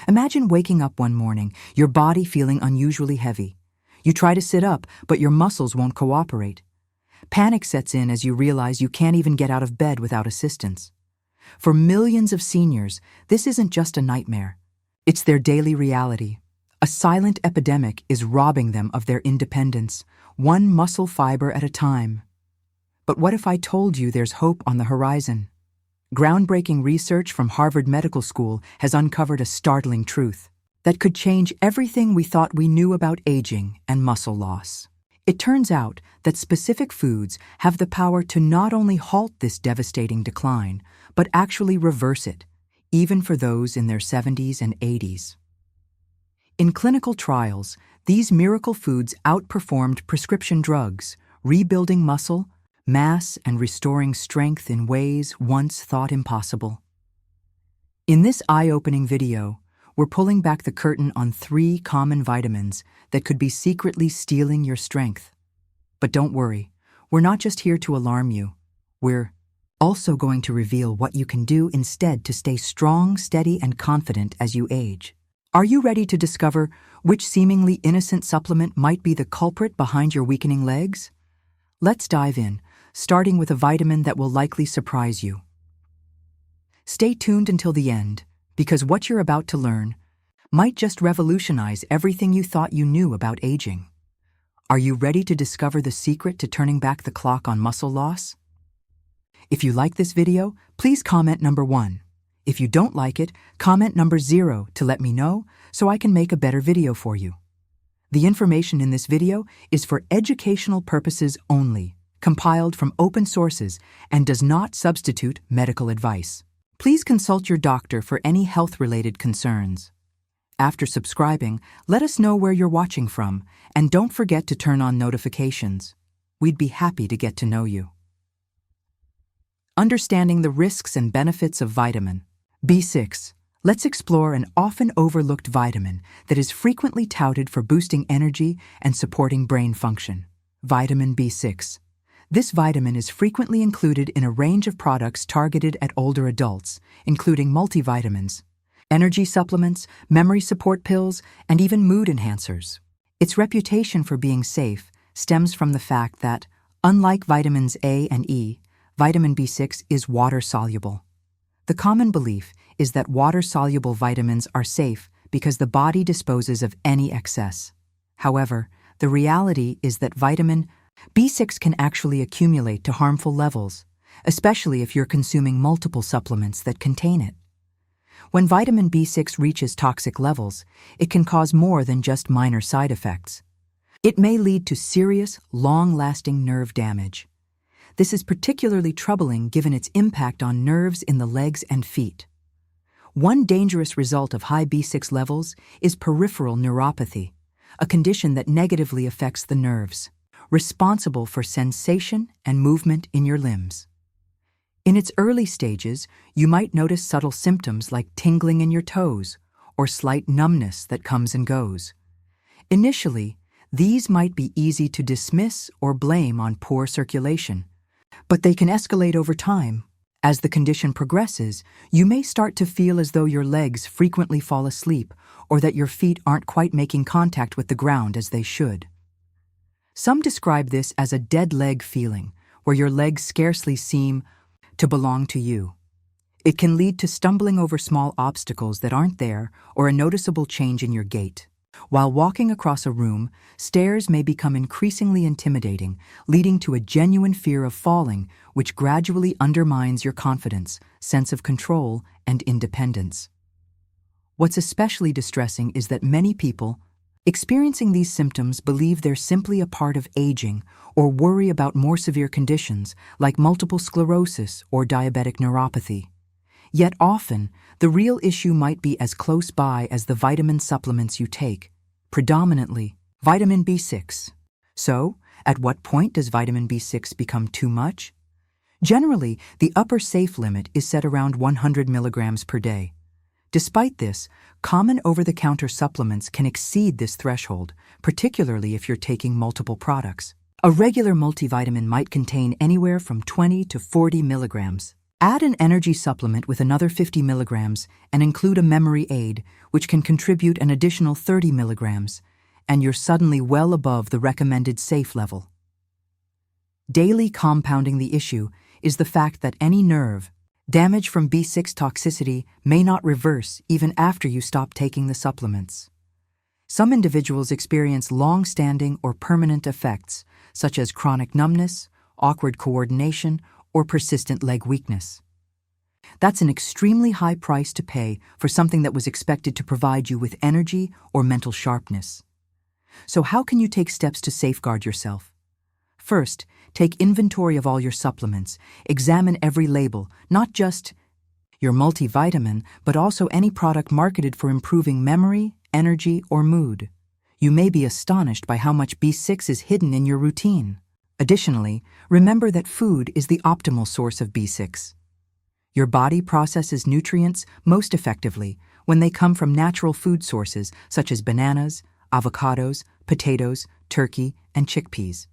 Imagine waking up one morning, your body feeling unusually heavy. You try to sit up, but your muscles won't cooperate. Panic sets in as you realize you can't even get out of bed without assistance. For millions of seniors, this isn't just a nightmare. It's their daily reality. A silent epidemic is robbing them of their independence, one muscle fiber at a time. But what if I told you there's hope on the horizon? Groundbreaking research from Harvard Medical School has uncovered a startling truth that could change everything we thought we knew about aging and muscle loss. It turns out that specific foods have the power to not only halt this devastating decline, but actually reverse it, even for those in their 70s and 80s. In clinical trials, these miracle foods outperformed prescription drugs, rebuilding muscle, mass, and restoring strength in ways once thought impossible. In this eye-opening video, we're pulling back the curtain on 3 common vitamins that could be secretly stealing your strength. But don't worry, we're not just here to alarm you. We're also going to reveal what you can do instead to stay strong, steady, and confident as you age. Are you ready to discover which seemingly innocent supplement might be the culprit behind your weakening legs? Let's dive in, starting with a vitamin that will likely surprise you. Stay tuned until the end, because what you're about to learn might just revolutionize everything you thought you knew about aging. Are you ready to discover the secret to turning back the clock on muscle loss? If you like this video, please comment number 1. If you don't like it, comment number 0 to let me know so I can make a better video for you. The information in this video is for educational purposes only, compiled from open sources, and does not substitute medical advice. Please consult your doctor for any health-related concerns. After subscribing, let us know where you're watching from, and don't forget to turn on notifications. We'd be happy to get to know you. Understanding the risks and benefits of vitamin B6. Let's explore an often overlooked vitamin that is frequently touted for boosting energy and supporting brain function. Vitamin B6. This vitamin is frequently included in a range of products targeted at older adults, including multivitamins, energy supplements, memory support pills, and even mood enhancers. Its reputation for being safe stems from the fact that, unlike vitamins A and E, vitamin B6 is water-soluble. The common belief is that water-soluble vitamins are safe because the body disposes of any excess. However, the reality is that vitamin B6 can actually accumulate to harmful levels, especially if you're consuming multiple supplements that contain it. When vitamin B6 reaches toxic levels, it can cause more than just minor side effects. It may lead to serious, long-lasting nerve damage. This is particularly troubling given its impact on nerves in the legs and feet. One dangerous result of high B6 levels is peripheral neuropathy, a condition that negatively affects the nerves, responsible for sensation and movement in your limbs. In its early stages, you might notice subtle symptoms like tingling in your toes or slight numbness that comes and goes. Initially, these might be easy to dismiss or blame on poor circulation, but they can escalate over time. As the condition progresses, you may start to feel as though your legs frequently fall asleep or that your feet aren't quite making contact with the ground as they should. Some describe this as a dead leg feeling, where your legs scarcely seem to belong to you. It can lead to stumbling over small obstacles that aren't there or a noticeable change in your gait. While walking across a room, stairs may become increasingly intimidating, leading to a genuine fear of falling, which gradually undermines your confidence, sense of control, and independence. What's especially distressing is that many people experiencing these symptoms believe they're simply a part of aging or worry about more severe conditions like multiple sclerosis or diabetic neuropathy. Yet often, the real issue might be as close by as the vitamin supplements you take, predominantly vitamin B6. So, at what point does vitamin B6 become too much? Generally, the upper safe limit is set around 100 milligrams per day. Despite this, common over-the-counter supplements can exceed this threshold, particularly if you're taking multiple products. A regular multivitamin might contain anywhere from 20 to 40 milligrams. Add an energy supplement with another 50 milligrams and include a memory aid, which can contribute an additional 30 milligrams, and you're suddenly well above the recommended safe level. Daily compounding the issue is the fact that any nerve damage from B6 toxicity may not reverse even after you stop taking the supplements. Some individuals experience long-standing or permanent effects, such as chronic numbness, awkward coordination, or persistent leg weakness. That's an extremely high price to pay for something that was expected to provide you with energy or mental sharpness. So how can you take steps to safeguard yourself? First, take inventory of all your supplements. Examine every label, not just your multivitamin, but also any product marketed for improving memory, energy, or mood. You may be astonished by how much B6 is hidden in your routine. Additionally, remember that food is the optimal source of B6. Your body processes nutrients most effectively when they come from natural food sources such as bananas, avocados, potatoes, turkey, and chickpeas.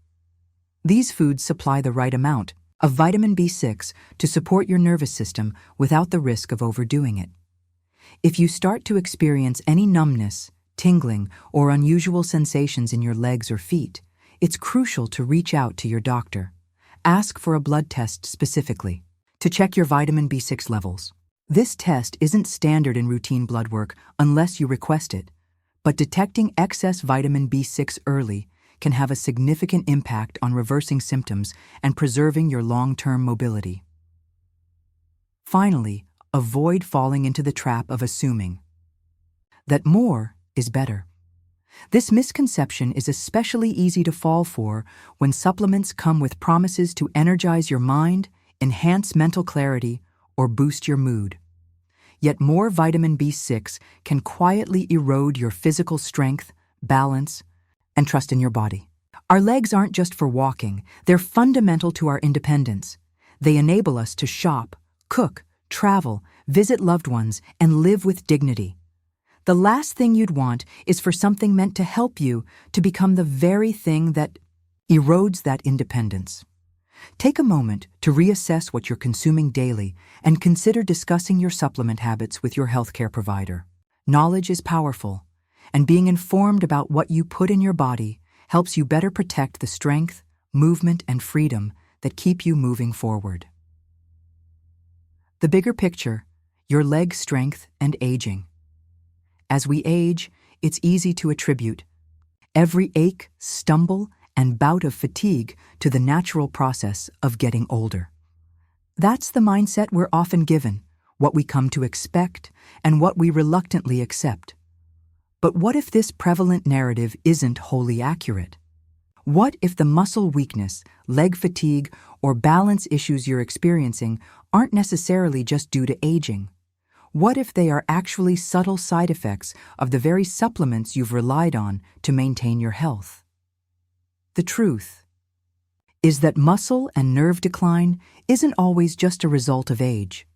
These foods supply the right amount of vitamin B6 to support your nervous system without the risk of overdoing it. If you start to experience any numbness, tingling, or unusual sensations in your legs or feet, it's crucial to reach out to your doctor. Ask for a blood test specifically to check your vitamin B6 levels. This test isn't standard in routine blood work unless you request it, but detecting excess vitamin B6 early can have a significant impact on reversing symptoms and preserving your long-term mobility. Finally, avoid falling into the trap of assuming that more is better. This misconception is especially easy to fall for when supplements come with promises to energize your mind, enhance mental clarity, or boost your mood. Yet more vitamin B6 can quietly erode your physical strength, balance, and trust in your body. Our legs aren't just for walking, they're fundamental to our independence. They enable us to shop, cook, travel, visit loved ones, and live with dignity. The last thing you'd want is for something meant to help you to become the very thing that erodes that independence. Take a moment to reassess what you're consuming daily and consider discussing your supplement habits with your healthcare provider. Knowledge is powerful, and being informed about what you put in your body helps you better protect the strength, movement, and freedom that keep you moving forward. The bigger picture, your leg strength and aging. As we age, it's easy to attribute every ache, stumble, and bout of fatigue to the natural process of getting older. That's the mindset we're often given, what we come to expect, and what we reluctantly accept. But what if this prevalent narrative isn't wholly accurate? What if the muscle weakness, leg fatigue, or balance issues you're experiencing aren't necessarily just due to aging? What if they are actually subtle side effects of the very supplements you've relied on to maintain your health? The truth is that muscle and nerve decline isn't always just a result of age.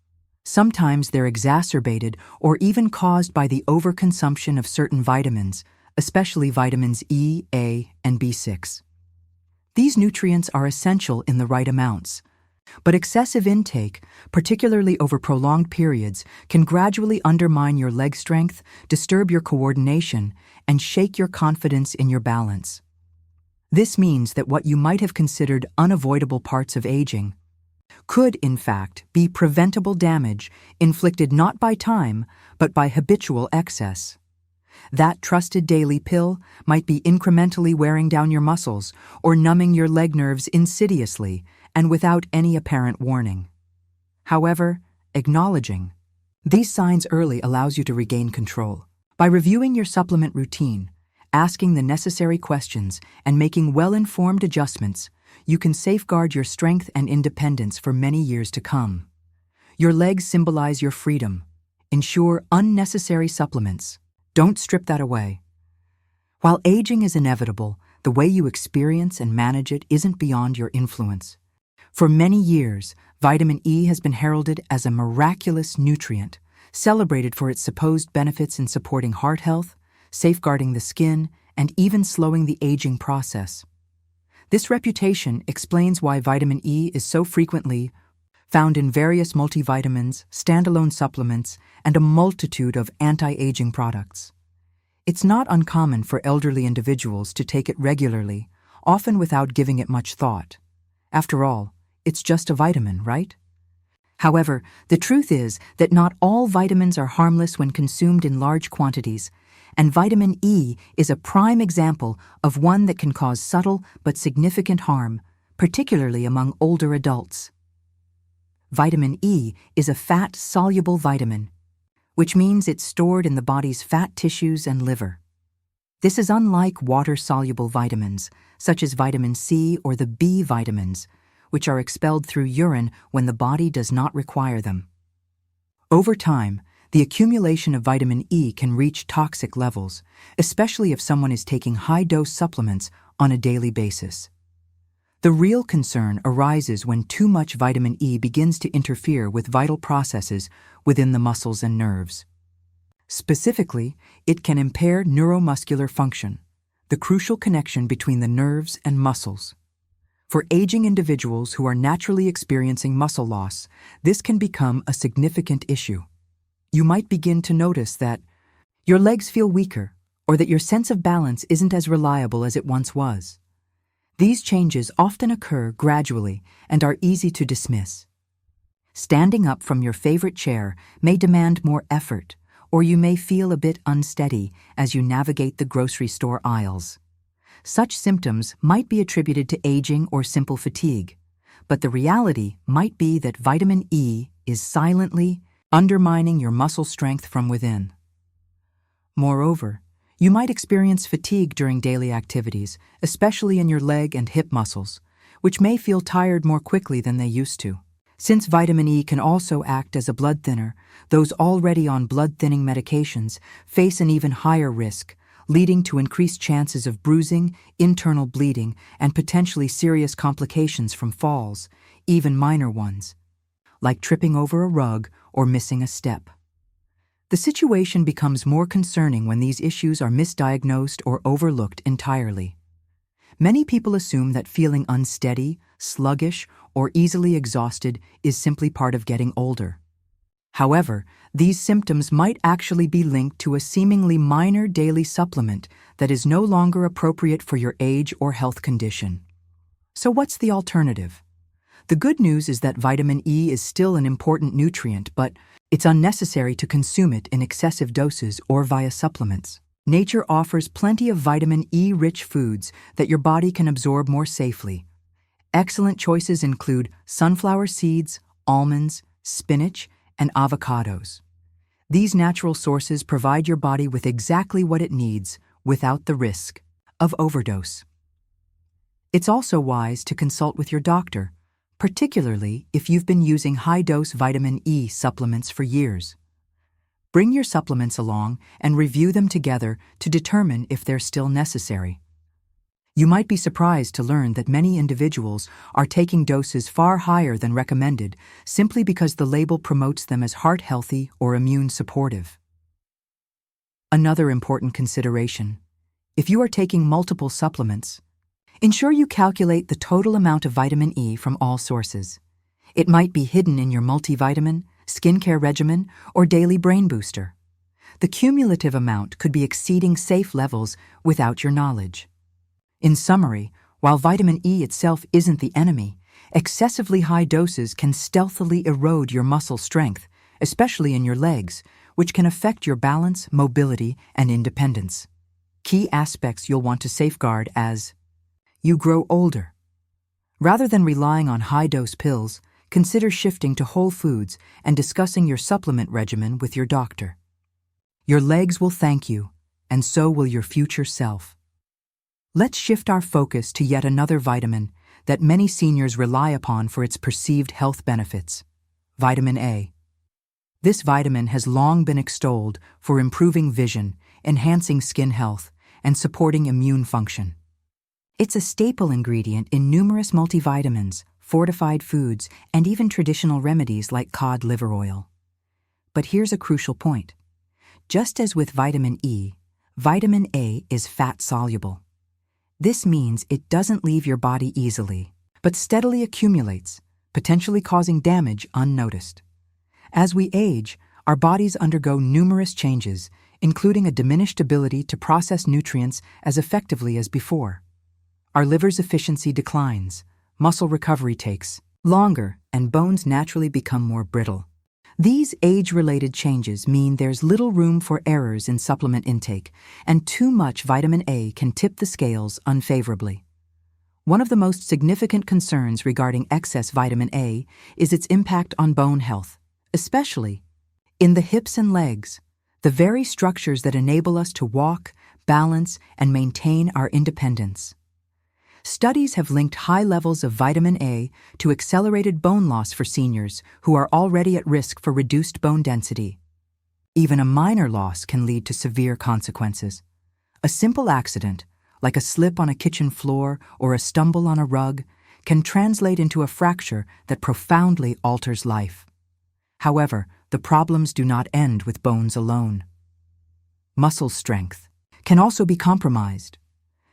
Sometimes they're exacerbated or even caused by the overconsumption of certain vitamins, especially vitamins E, A, and B6. These nutrients are essential in the right amounts, but excessive intake, particularly over prolonged periods, can gradually undermine your leg strength, disturb your coordination, and shake your confidence in your balance. This means that what you might have considered unavoidable parts of aging could, in fact, be preventable damage inflicted not by time, but by habitual excess. That trusted daily pill might be incrementally wearing down your muscles or numbing your leg nerves insidiously and without any apparent warning. However, acknowledging these signs early allows you to regain control. By reviewing your supplement routine, asking the necessary questions, and making well-informed adjustments, you can safeguard your strength and independence for many years to come. Your legs symbolize your freedom. Ensure unnecessary supplements. Don't strip that away. While aging is inevitable, the way you experience and manage it isn't beyond your influence. For many years, vitamin E has been heralded as a miraculous nutrient, celebrated for its supposed benefits in supporting heart health, safeguarding the skin, and even slowing the aging process. This reputation explains why vitamin E is so frequently found in various multivitamins, standalone supplements, and a multitude of anti-aging products. It's not uncommon for elderly individuals to take it regularly, often without giving it much thought. After all, it's just a vitamin, right? However, the truth is that not all vitamins are harmless when consumed in large quantities, and vitamin E is a prime example of one that can cause subtle but significant harm, particularly among older adults. Vitamin E is a fat-soluble vitamin, which means it's stored in the body's fat tissues and liver. This is unlike water-soluble vitamins, such as vitamin C or the B vitamins, which are expelled through urine when the body does not require them. Over time, the accumulation of vitamin E can reach toxic levels, especially if someone is taking high-dose supplements on a daily basis. The real concern arises when too much vitamin E begins to interfere with vital processes within the muscles and nerves. Specifically, it can impair neuromuscular function, the crucial connection between the nerves and muscles. For aging individuals who are naturally experiencing muscle loss, this can become a significant issue. You might begin to notice that your legs feel weaker or that your sense of balance isn't as reliable as it once was. These changes often occur gradually and are easy to dismiss. Standing up from your favorite chair may demand more effort, or you may feel a bit unsteady as you navigate the grocery store aisles. Such symptoms might be attributed to aging or simple fatigue, but the reality might be that vitamin E is silently undermining your muscle strength from within. Moreover, you might experience fatigue during daily activities, especially in your leg and hip muscles, which may feel tired more quickly than they used to. Since vitamin E can also act as a blood thinner, those already on blood-thinning medications face an even higher risk, leading to increased chances of bruising, internal bleeding, and potentially serious complications from falls, even minor ones, like tripping over a rug or missing a step. The situation becomes more concerning when these issues are misdiagnosed or overlooked entirely. Many people assume that feeling unsteady, sluggish, or easily exhausted is simply part of getting older. However, these symptoms might actually be linked to a seemingly minor daily supplement that is no longer appropriate for your age or health condition. So what's the alternative? The good news is that vitamin E is still an important nutrient, but it's unnecessary to consume it in excessive doses or via supplements. Nature offers plenty of vitamin E-rich foods that your body can absorb more safely. Excellent choices include sunflower seeds, almonds, spinach, and avocados. These natural sources provide your body with exactly what it needs without the risk of overdose. It's also wise to consult with your doctor, particularly if you've been using high-dose vitamin E supplements for years. Bring your supplements along and review them together to determine if they're still necessary. You might be surprised to learn that many individuals are taking doses far higher than recommended simply because the label promotes them as heart-healthy or immune-supportive. Another important consideration: if you are taking multiple supplements, ensure you calculate the total amount of vitamin E from all sources. It might be hidden in your multivitamin, skincare regimen, or daily brain booster. The cumulative amount could be exceeding safe levels without your knowledge. In summary, while vitamin E itself isn't the enemy, excessively high doses can stealthily erode your muscle strength, especially in your legs, which can affect your balance, mobility, and independence. Key aspects you'll want to safeguard as you grow older. Rather than relying on high-dose pills, consider shifting to whole foods and discussing your supplement regimen with your doctor. Your legs will thank you, and so will your future self. Let's shift our focus to yet another vitamin that many seniors rely upon for its perceived health benefits: vitamin A. This vitamin has long been extolled for improving vision, enhancing skin health, and supporting immune function. It's a staple ingredient in numerous multivitamins, fortified foods, and even traditional remedies like cod liver oil. But here's a crucial point. Just as with vitamin E, vitamin A is fat-soluble. This means it doesn't leave your body easily, but steadily accumulates, potentially causing damage unnoticed. As we age, our bodies undergo numerous changes, including a diminished ability to process nutrients as effectively as before. Our liver's efficiency declines, muscle recovery takes longer, and bones naturally become more brittle. These age-related changes mean there's little room for errors in supplement intake, and too much vitamin A can tip the scales unfavorably. One of the most significant concerns regarding excess vitamin A is its impact on bone health, especially in the hips and legs, the very structures that enable us to walk, balance, and maintain our independence. Studies have linked high levels of vitamin A to accelerated bone loss for seniors who are already at risk for reduced bone density. Even a minor loss can lead to severe consequences. A simple accident, like a slip on a kitchen floor or a stumble on a rug, can translate into a fracture that profoundly alters life. However, the problems do not end with bones alone. Muscle strength can also be compromised.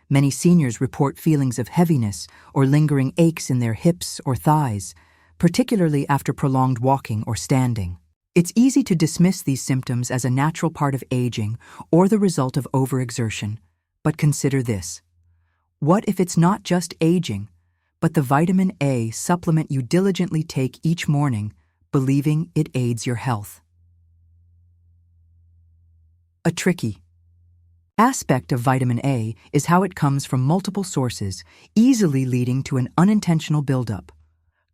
Many seniors report feelings of heaviness or lingering aches in their hips or thighs, particularly after prolonged walking or standing. It's easy to dismiss these symptoms as a natural part of aging or the result of overexertion, but consider this. What if it's not just aging, but the vitamin A supplement you diligently take each morning, believing it aids your health? A tricky aspect of vitamin A is how it comes from multiple sources, easily leading to an unintentional buildup.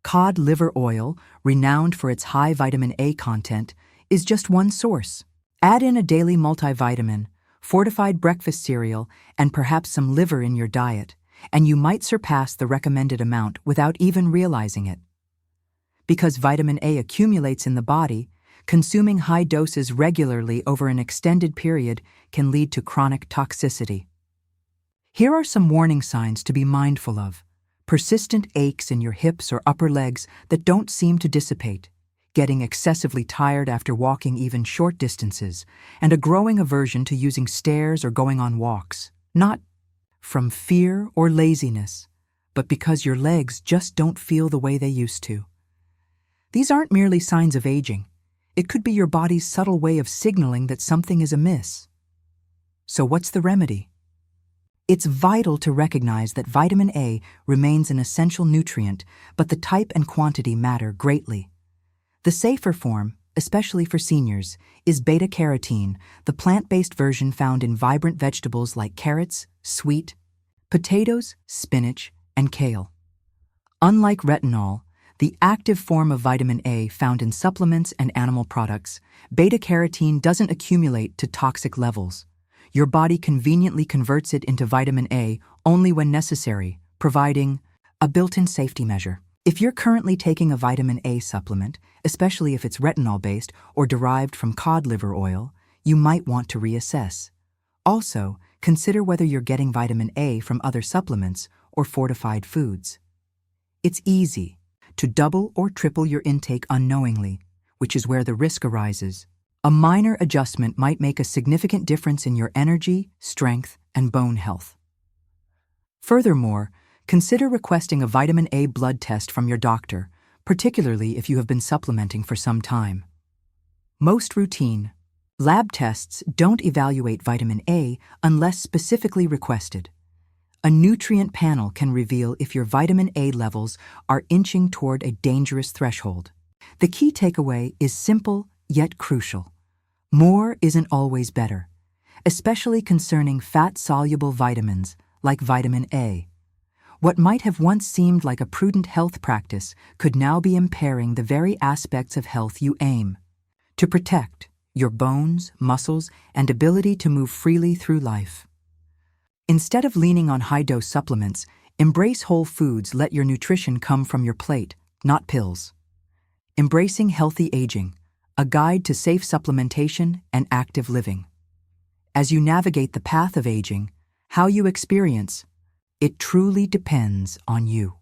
Cod liver oil, renowned for its high vitamin A content, is just one source. Add in a daily multivitamin, fortified breakfast cereal, and perhaps some liver in your diet, and you might surpass the recommended amount without even realizing it. Because vitamin A accumulates in the body, consuming high doses regularly over an extended period can lead to chronic toxicity. Here are some warning signs to be mindful of. Persistent aches in your hips or upper legs that don't seem to dissipate, getting excessively tired after walking even short distances, and a growing aversion to using stairs or going on walks. Not from fear or laziness, but because your legs just don't feel the way they used to. These aren't merely signs of aging. It could be your body's subtle way of signaling that something is amiss. So what's the remedy? It's vital to recognize that vitamin A remains an essential nutrient, but the type and quantity matter greatly. The safer form, especially for seniors, is beta-carotene, the plant-based version found in vibrant vegetables like carrots, sweet potatoes, spinach, and kale. Unlike retinol, the active form of vitamin A found in supplements and animal products, beta-carotene doesn't accumulate to toxic levels. Your body conveniently converts it into vitamin A only when necessary, providing a built-in safety measure. If you're currently taking a vitamin A supplement, especially if it's retinol-based or derived from cod liver oil, you might want to reassess. Also, consider whether you're getting vitamin A from other supplements or fortified foods. It's easy to double or triple your intake unknowingly, which is where the risk arises. A minor adjustment might make a significant difference in your energy, strength, and bone health. Furthermore, consider requesting a vitamin A blood test from your doctor, particularly if you have been supplementing for some time. Most routine lab tests don't evaluate vitamin A unless specifically requested. A nutrient panel can reveal if your vitamin A levels are inching toward a dangerous threshold. The key takeaway is simple yet crucial. More isn't always better, especially concerning fat-soluble vitamins like vitamin A. What might have once seemed like a prudent health practice could now be impairing the very aspects of health you aim to protect: your bones, muscles, and ability to move freely through life. Instead of leaning on high-dose supplements, embrace whole foods. Let your nutrition come from your plate, not pills. Embracing Healthy Aging, a guide to safe supplementation and active living. As you navigate the path of aging, how you experience it truly depends on you.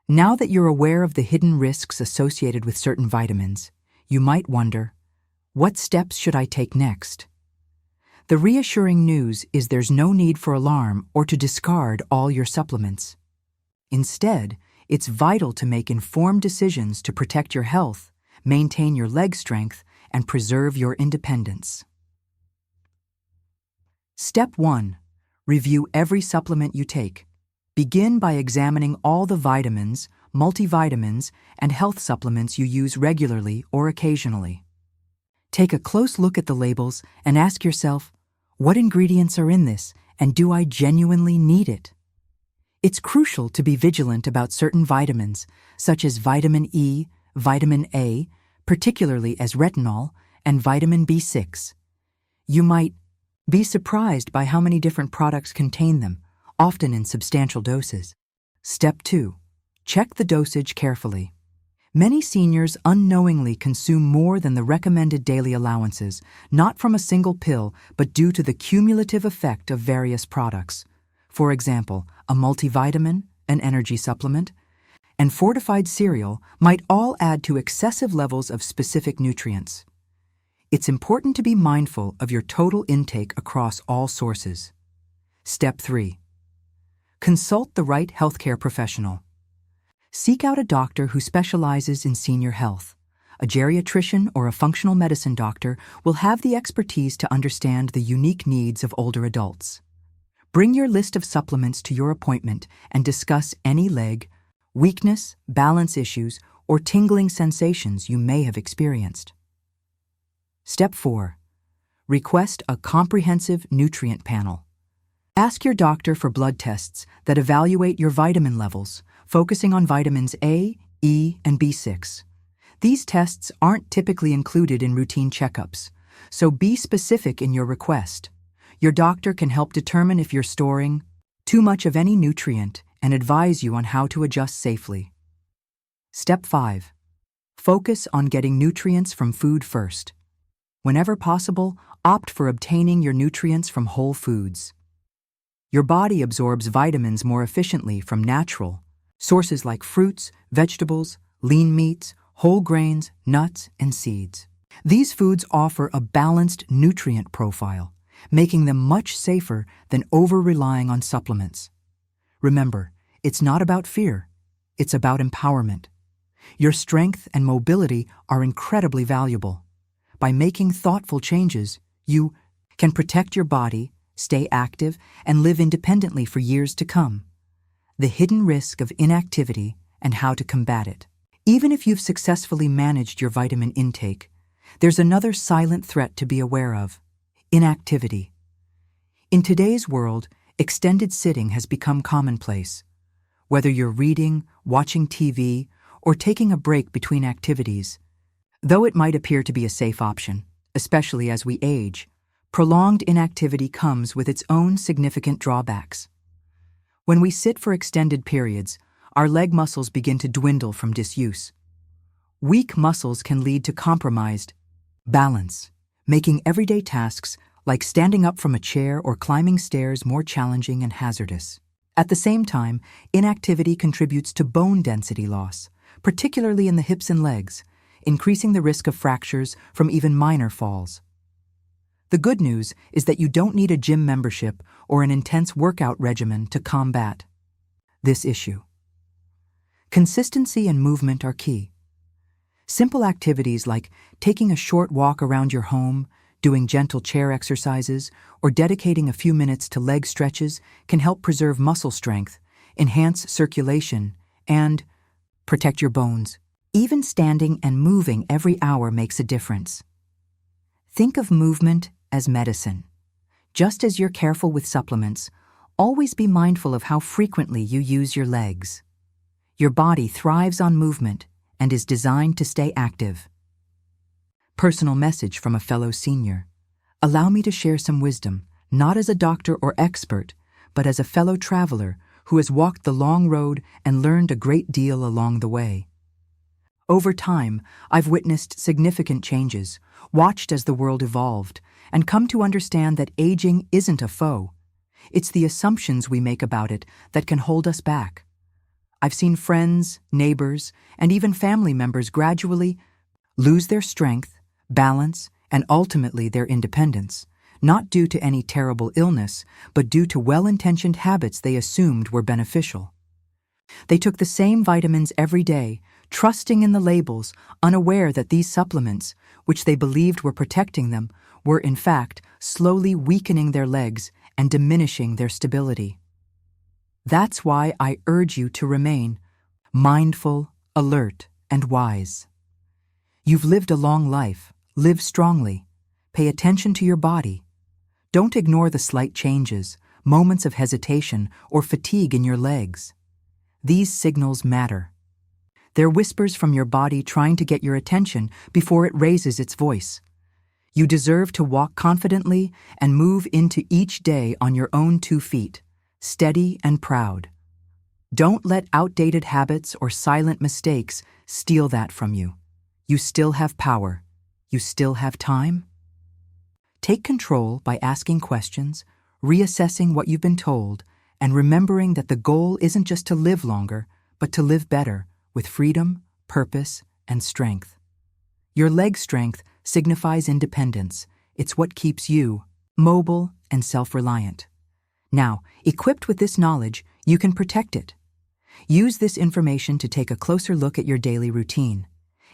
Now that you're aware of the hidden risks associated with certain vitamins, you might wonder, what steps should I take next? The reassuring news is there's no need for alarm or to discard all your supplements. Instead, It's vital to make informed decisions to protect your health, maintain your leg strength, and preserve your independence. Step 1. Review every supplement you take. Begin by examining all the vitamins, multivitamins, and health supplements you use regularly or occasionally. Take a close look at the labels and ask yourself, what ingredients are in this, and do I genuinely need it? It's crucial to be vigilant about certain vitamins, such as vitamin E, vitamin A, particularly as retinol, and vitamin B6. You might be surprised by how many different products contain them, often in substantial doses. Step 2. Check the dosage carefully. Many seniors unknowingly consume more than the recommended daily allowances, not from a single pill, but due to the cumulative effect of various products. For example, a multivitamin, an energy supplement, and fortified cereal might all add to excessive levels of specific nutrients. It's important to be mindful of your total intake across all sources. Step 3. Consult the right healthcare professional. Seek out a doctor who specializes in senior health. A geriatrician or a functional medicine doctor will have the expertise to understand the unique needs of older adults. Bring your list of supplements to your appointment and discuss any leg, weakness, balance issues, or tingling sensations you may have experienced. Step 4. Request a comprehensive nutrient panel. Ask your doctor for blood tests that evaluate your vitamin levels, focusing on vitamins A, E, and B6. These tests aren't typically included in routine checkups, so be specific in your request. Your doctor can help determine if you're storing too much of any nutrient and advise you on how to adjust safely. Step 5. Focus on getting nutrients from food first. Whenever possible, opt for obtaining your nutrients from whole foods. Your body absorbs vitamins more efficiently from natural sources like fruits, vegetables, lean meats, whole grains, nuts, and seeds. These foods offer a balanced nutrient profile, making them much safer than over-relying on supplements. Remember, it's not about fear, it's about empowerment. Your strength and mobility are incredibly valuable. By making thoughtful changes, you can protect your body, stay active, and live independently for years to come. The hidden risk of inactivity and how to combat it. Even if you've successfully managed your vitamin intake, there's another silent threat to be aware of: inactivity. In today's world, extended sitting has become commonplace. Whether you're reading, watching TV, or taking a break between activities, though it might appear to be a safe option, especially as we age, prolonged inactivity comes with its own significant drawbacks. When we sit for extended periods, our leg muscles begin to dwindle from disuse. Weak muscles can lead to compromised balance, making everyday tasks like standing up from a chair or climbing stairs more challenging and hazardous. At the same time, inactivity contributes to bone density loss, particularly in the hips and legs, increasing the risk of fractures from even minor falls. The good news is that you don't need a gym membership or an intense workout regimen to combat this issue. Consistency and movement are key. Simple activities like taking a short walk around your home, doing gentle chair exercises, or dedicating a few minutes to leg stretches can help preserve muscle strength, enhance circulation, and protect your bones. Even standing and moving every hour makes a difference. Think of movement as medicine. Just as you're careful with supplements, always be mindful of how frequently you use your legs. Your body thrives on movement and is designed to stay active. Personal message from a fellow senior. Allow me to share some wisdom, not as a doctor or expert, but as a fellow traveler who has walked the long road and learned a great deal along the way. Over time, I've witnessed significant changes, watched as the world evolved, and come to understand that aging isn't a foe. It's the assumptions we make about it that can hold us back. I've seen friends, neighbors, and even family members gradually lose their strength, balance, and ultimately their independence, not due to any terrible illness, but due to well-intentioned habits they assumed were beneficial. They took the same vitamins every day, trusting in the labels, unaware that these supplements, which they believed were protecting them, were in fact slowly weakening their legs and diminishing their stability. That's why I urge you to remain mindful, alert, and wise. You've lived a long life. Live strongly. Pay attention to your body. Don't ignore the slight changes, moments of hesitation, or fatigue in your legs. These signals matter. They're whispers from your body trying to get your attention before it raises its voice. You deserve to walk confidently and move into each day on your own 2 feet, steady and proud. Don't let outdated habits or silent mistakes steal that from you. You still have power. You still have time. Take control by asking questions, reassessing what you've been told, and remembering that the goal isn't just to live longer, but to live better, with freedom, purpose, and strength. Your leg strength signifies independence. It's what keeps you mobile and self-reliant. Now, equipped with this knowledge, you can protect it. Use this information to take a closer look at your daily routine.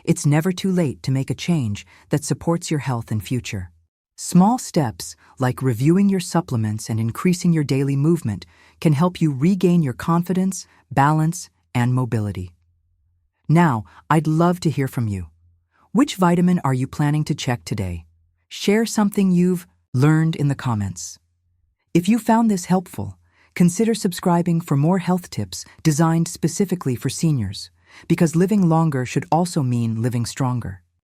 It's never too late to make a change that supports your health and future. Small steps, like reviewing your supplements and increasing your daily movement, can help you regain your confidence, balance, and mobility. Now, I'd love to hear from you. Which vitamin are you planning to check today? Share something you've learned in the comments. If you found this helpful, consider subscribing for more health tips designed specifically for seniors, because living longer should also mean living stronger.